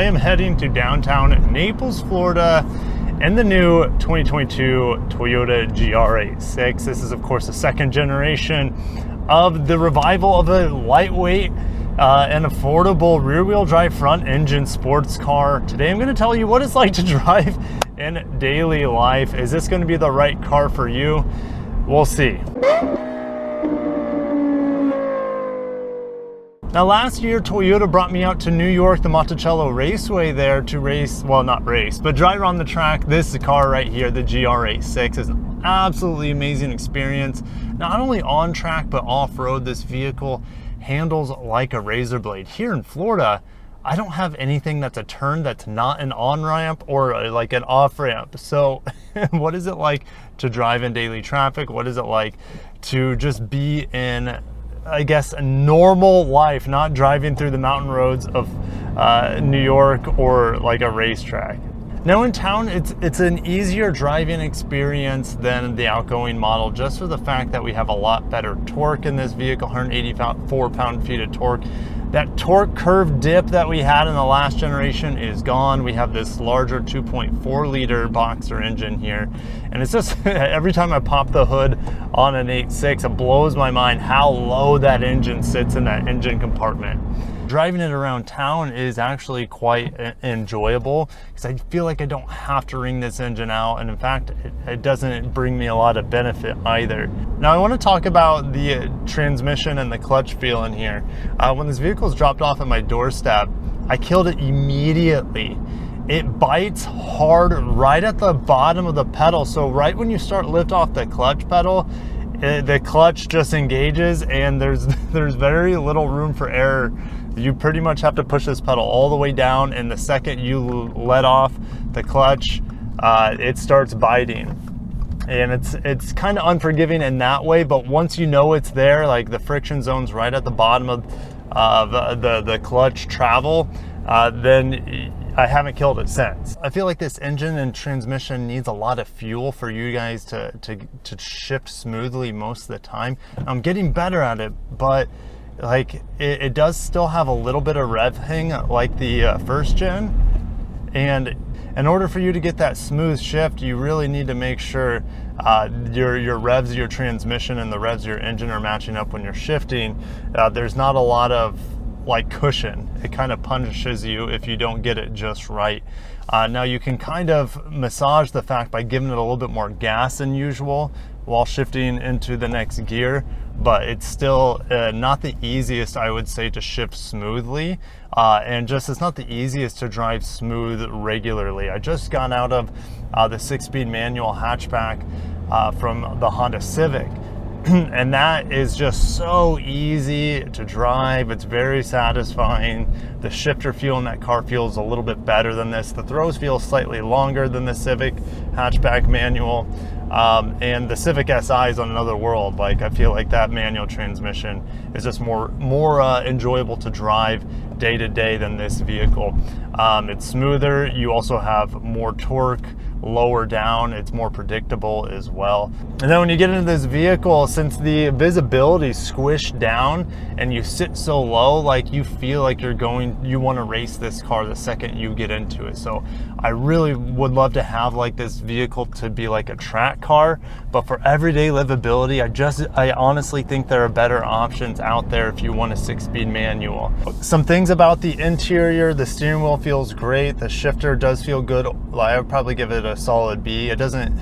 I am heading to downtown Naples, Florida in the new 2022 Toyota GR86. This is of course the second generation of the revival of a lightweight and affordable rear-wheel drive front engine sports car. Today I'm going to tell you what it's like to drive in daily life. Is this going to be the right car for you? We'll see. Now last year, Toyota brought me out to New York, the Monticello Raceway there to race, well not race, but drive around the track. This car right here, the GR86, is an absolutely amazing experience. Not only on track, but off-road. This vehicle handles like a razor blade. Here in Florida, I don't have anything that's a turn that's not an on-ramp or like an off-ramp. So what is it like to drive in daily traffic? What is it like to just be in, I guess, a normal life, not driving through the mountain roads of New York or like a racetrack? Now in town, it's an easier driving experience than the outgoing model, just for the fact that we have a lot better torque in this vehicle, 184 pound-feet of torque. That torque curve dip that we had in the last generation is gone. We have this larger 2.4 liter boxer engine here. And it's just, every time I pop the hood on an 8.6, it blows my mind how low that engine sits in that engine compartment. Driving it around town is actually quite enjoyable because I feel like I don't have to wring this engine out, and in fact it doesn't bring me a lot of benefit either. Now I want to talk about the transmission and the clutch feel in here. When this vehicle was dropped off at my doorstep, I killed it immediately. It bites hard right at the bottom of the pedal, so right when you start lift off the clutch pedal, the clutch just engages and there's very little room for error. You pretty much have to push this pedal all the way down, and the second you let off the clutch, it starts biting. And it's kind of unforgiving in that way, but once you know it's there, like the friction zone's right at the bottom of the clutch travel, then I haven't killed it since. I feel like this engine and transmission needs a lot of fuel for you guys to shift smoothly most of the time. I'm getting better at it, but like it does still have a little bit of rev hang like the first gen. And in order for you to get that smooth shift, you really need to make sure your revs of your transmission and the revs of your engine are matching up when you're shifting. There's not a lot of like cushion. It kind of punishes you if you don't get it just right. Now you can kind of massage the fact by giving it a little bit more gas than usual while shifting into the next gear, but it's still not the easiest, I would say, to shift smoothly, and just it's not the easiest to drive smooth regularly. I just got out of the 6-speed manual hatchback from the Honda Civic, and that is just so easy to drive. It's very satisfying. The shifter feel in that car feels a little bit better than this. The throws feel slightly longer than the Civic hatchback manual, and the Civic SI is on another world. Like I feel like that manual transmission is just more enjoyable to drive day to day than this vehicle. It's smoother. You also have more torque lower down. It's more predictable as well. And then when you get into this vehicle, since the visibility is squished down and you sit so low, like you feel like you want to race this car the second you get into it. So I really would love to have like this vehicle to be like a track car, but for everyday livability, I honestly think there are better options out there if you want a 6-speed manual. Some things about the interior: the steering wheel feels great, the shifter does feel good. I would probably give it a solid B. It doesn't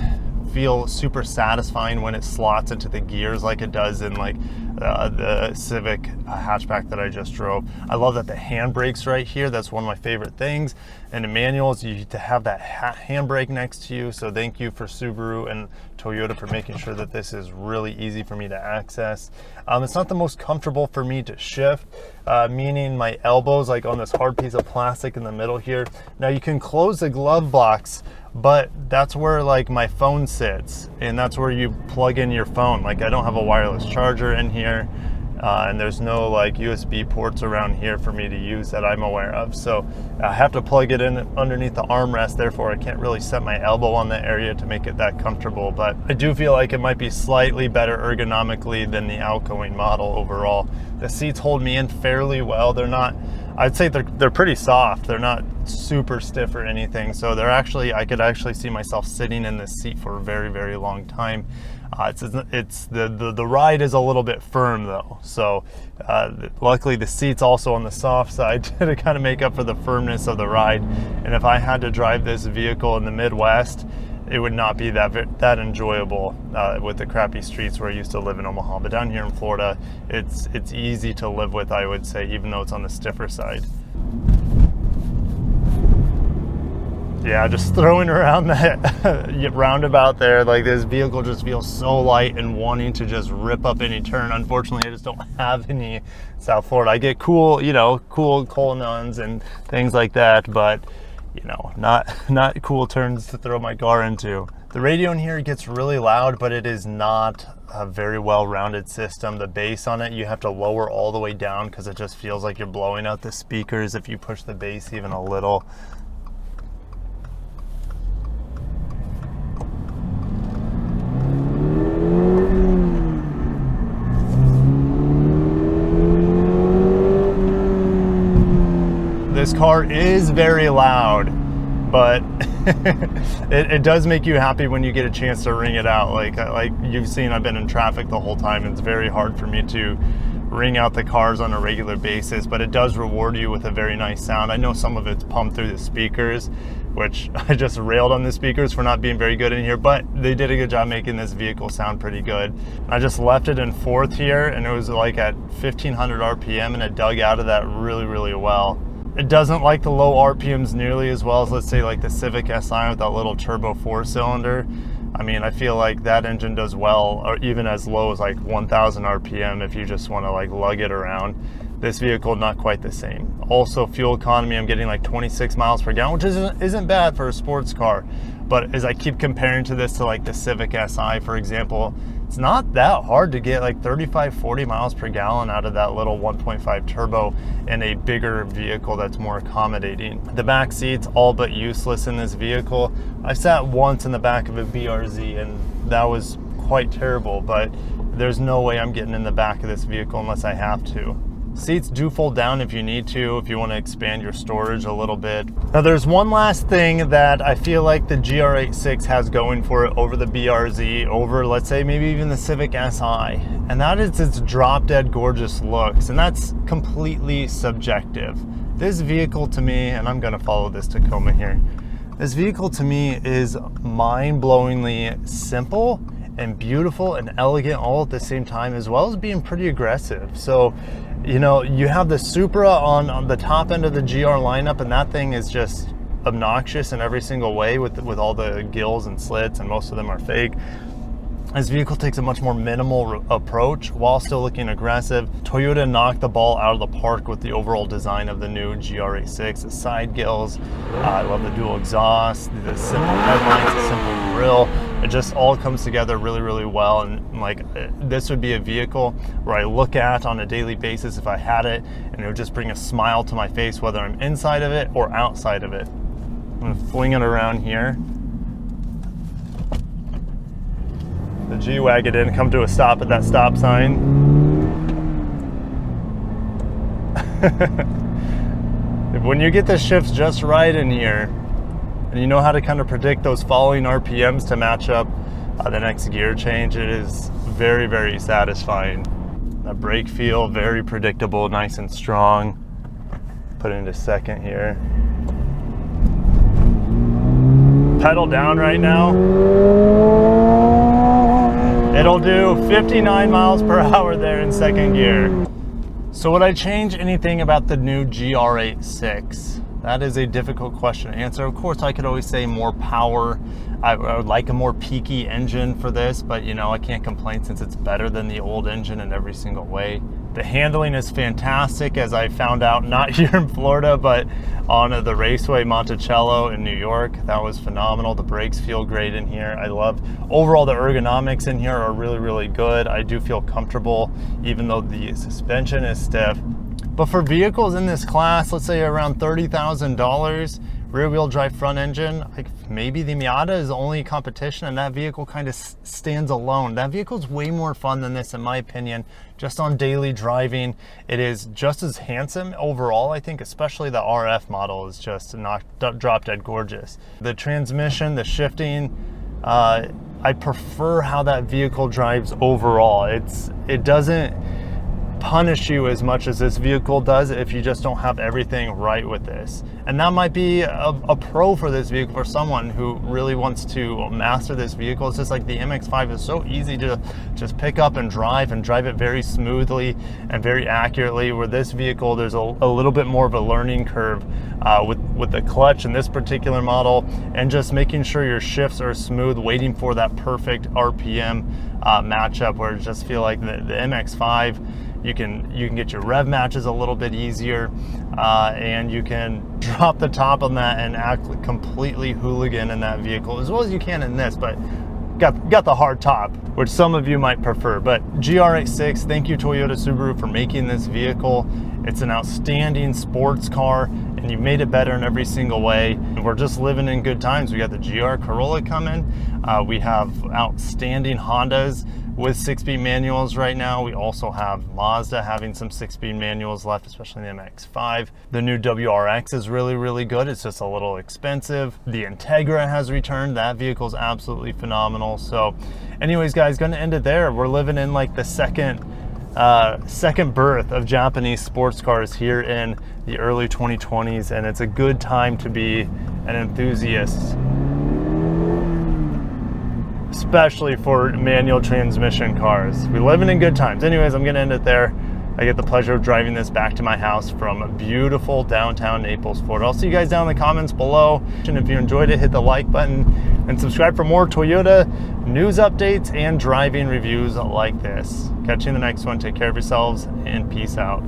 feel super satisfying when it slots into the gears like it does in like the Civic hatchback that I just drove. I love that the handbrake's right here. That's one of my favorite things. And in manuals, you to have that handbrake next to you. So thank you for Subaru and Toyota for making sure that this is really easy for me to access. It's not the most comfortable for me to shift, meaning my elbows like on this hard piece of plastic in the middle here. Now you can close the glove box, but that's where like my phone sits, and that's where you plug in your phone. Like I don't have a wireless charger in here, and there's no like USB ports around here for me to use that I'm aware of. So I have to plug it in underneath the armrest, therefore I can't really set my elbow on that area to make it that comfortable. But I do feel like it might be slightly better ergonomically than the outgoing model overall. The seats hold me in fairly well. They're not, I'd say they're pretty soft. They're not super stiff or anything. So they're actually, I could actually see myself sitting in this seat for a very, very long time. The ride is a little bit firm though. So luckily the seat's also on the soft side to kind of make up for the firmness of the ride. And if I had to drive this vehicle in the Midwest, it would not be that enjoyable with the crappy streets where I used to live in Omaha. But down here in Florida, it's easy to live with, I would say, even though it's on the stiffer side. Yeah, just throwing around that roundabout there, like this vehicle just feels so light and wanting to just rip up any turn. Unfortunately, I just don't have any South Florida. I get cool coal nuns and things like that, but you know, not cool turns to throw my car into. The radio in here gets really loud, but it is not a very well-rounded system. The bass on it, you have to lower all the way down because it just feels like you're blowing out the speakers if you push the bass even a little. This car is very loud, but it does make you happy when you get a chance to ring it out. Like you've seen, I've been in traffic the whole time. It's very hard for me to ring out the cars on a regular basis, but it does reward you with a very nice sound. I know some of it's pumped through the speakers, which I just railed on the speakers for not being very good in here, but they did a good job making this vehicle sound pretty good. I just left it in fourth here, and it was like at 1500 RPM, and it dug out of that really, really well. It doesn't like the low RPMs nearly as well as, let's say, like the Civic Si with that little turbo 4-cylinder. I mean, I feel like that engine does well, or even as low as like 1000 RPM if you just want to like lug it around. This vehicle, not quite the same. Also, fuel economy, I'm getting like 26 miles per gallon, which isn't bad for a sports car. But as I keep comparing to this to like the Civic Si, for example, it's not that hard to get like 35, 40 miles per gallon out of that little 1.5 turbo in a bigger vehicle that's more accommodating. The back seat's all but useless in this vehicle. I sat once in the back of a BRZ and that was quite terrible, but there's no way I'm getting in the back of this vehicle unless I have to. Seats do fold down if you need to, if you want to expand your storage a little bit. Now there's one last thing that I feel like the GR86 has going for it over the BRZ, over let's say maybe even the Civic Si, and that is its drop dead gorgeous looks, and that's completely subjective. This vehicle to me, and I'm gonna follow this Tacoma here, this vehicle to me is mind-blowingly simple and beautiful and elegant all at the same time, as well as being pretty aggressive. So, you know, you have the Supra on the top end of the GR lineup, and that thing is just obnoxious in every single way with all the gills and slits, and most of them are fake. This vehicle takes a much more minimal approach while still looking aggressive. Toyota knocked the ball out of the park with the overall design of the new GR86. The side gills, I love the dual exhaust, the simple headlights, the simple grille. It just all comes together really, really well. And like, this would be a vehicle where I look at on a daily basis if I had it, and it would just bring a smile to my face, whether I'm inside of it or outside of it. I'm gonna fling it around here. The G-Wagon didn't come to a stop at that stop sign. When you get the shifts just right in here, and you know how to kind of predict those following RPMs to match up the next gear change, it is very, very satisfying. The brake feel, very predictable, nice and strong. Put it into second here. Pedal down right now. It'll do 59 miles per hour there in second gear. So would I change anything about the new GR86? That is a difficult question to answer. Of course, I could always say more power. I would like a more peaky engine for this, but you know, I can't complain since it's better than the old engine in every single way. The handling is fantastic, as I found out not here in Florida, but on the Raceway Monticello in New York. That was phenomenal. The brakes feel great in here. I love, overall the ergonomics in here are really, really good. I do feel comfortable, even though the suspension is stiff. But for vehicles in this class, let's say around $30,000, rear-wheel drive front engine. Like maybe the Miata is the only competition, and that vehicle kind of stands alone. That vehicle's way more fun than this, in my opinion. Just on daily driving, it is just as handsome overall. I think especially the RF model is just drop dead gorgeous. The transmission, the shifting, I prefer how that vehicle drives overall. It doesn't punish you as much as this vehicle does if you just don't have everything right with this. And that might be a pro for this vehicle for someone who really wants to master this vehicle. It's just like the MX-5 is so easy to just pick up and drive it very smoothly and very accurately, where this vehicle, there's a little bit more of a learning curve with the clutch in this particular model, and just making sure your shifts are smooth, waiting for that perfect RPM matchup, where it just feel like the MX-5, you can get your rev matches a little bit easier, and you can drop the top on that and act completely hooligan in that vehicle as well as you can in this, but got the hard top, which some of you might prefer. But GR86, thank you Toyota Subaru for making this vehicle. It's an outstanding sports car, and you've made it better in every single way. And we're just living in good times. We got the GR Corolla coming. We have outstanding Hondas with 6-speed manuals right now. We also have Mazda having some 6-speed manuals left, especially in the MX-5. The new WRX is really, really good. It's just a little expensive. The Integra has returned. That vehicle is absolutely phenomenal. So anyways, guys, gonna end it there. We're living in like the second birth of Japanese sports cars here in the early 2020s, and it's a good time to be an enthusiast, especially for manual transmission cars. We're living in good times. Anyways, I'm gonna end it there. I get the pleasure of driving this back to my house from beautiful downtown Naples, Florida. I'll see you guys down in the comments below. And if you enjoyed it, hit the like button and subscribe for more Toyota news updates and driving reviews like this. Catch you in the next one. Take care of yourselves and peace out.